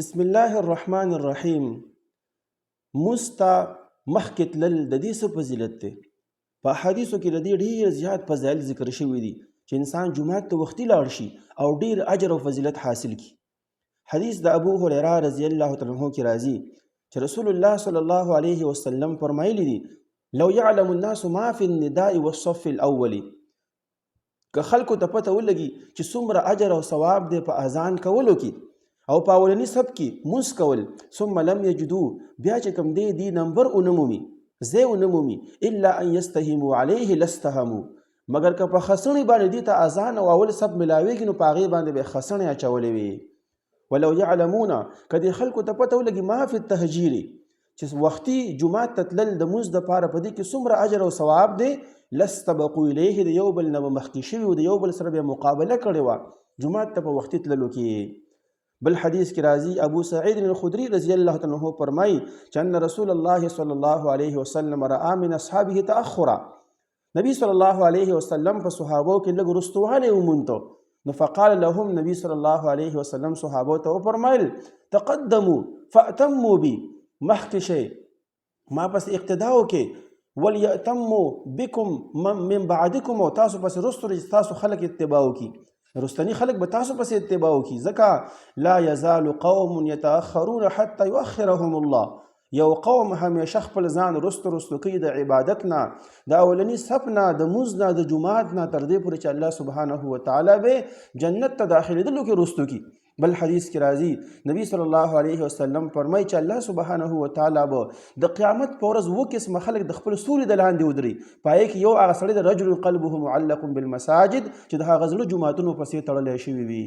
بسم الله الرحمن الرحیم. مستا مخکې تلل د دې څه فضیلت دی؟ په احادیثو کې د دې ډېر زیات فضایل ذکر شوي دي چې انسان جومات ته وختي لاړ شي او ډېر اجر او فضیلت حاصل کړي. حدیث د ابو هریره رضی الله تعالی عنه کې راځي چې رسول الله صلی الله علیه وسلم فرمایلی دي: لو يعلم الناس ما في النداء والصف الاول، که خلکو ته پته ولګي چې څومره اجر او ثواب دی په اذان کولو کې او په اولني صف کې مونځ کول، ثم لم یجدو، بیا چې کوم دی نمبر ونه مومي، ځای ونه مومي، الا ان یستهموا علیه لاستهموا، مګر که په خسنې باندې دې ته اذان او اول صف ملاویږي نو په هغې باندې به خسنې اچولې وي. ولو یعلمون، که دې خلکو ته پته ولګي ما فی التهجیر، چې وختي جومات ته تلل د مونځ دپاره په دې کې څومره اجر او ثواب دی، لاستبقوا الیه، د یو بل نه به مخکې شوي و، د یو بل سره به مقابله کړې وه جومات ته په وختي تللو کې. بل حدیث کې راځي ابو سعید الخدری رضی الله تعالی عنہ فرمایي چې ان رسول الله صلی الله علیه وسلم رأى من اصحابه تأخرا، نبی صلی الله علیه وسلم په صحابو کې لږ رستوالی ومونته، نو فقال لهم، نبی صلی الله علیه وسلم صحابو ته وفرمایل: تقدموا فأتموا بي، مخکې شئ ما پس اقتدا وکړئ، وليأتموا بكم من بعدكم، او تاسو پس رستو تاسو خلک اتباع وکړي، رستنی خلق به تاسو پسې اتباع وکړي. ځکه لا یزال قوم یتأخرون حتی یؤخرهم الله، یو قوم همیشه خپل ځان رستو کوي د عبادت نه، د اولني صف نه، د مونځ نه، د جومات نه، تر دې پورې چې الله سبحانه وتعالی به جنت ته داخلېدلو کې رستو کی. بل حدیث کې راځي نبی صلی الله علیه وسلم فرمایي چې الله سبحانه وتعالی به د قیامت په ورځ اووه قسمه خلک د خپل سوري د لاندې ودري، په هغې کې یو هغه سړی د رجل قلبه معلق بالمساجد، چې د هغه زړه جوماتونو پسې تړلی شوي وي.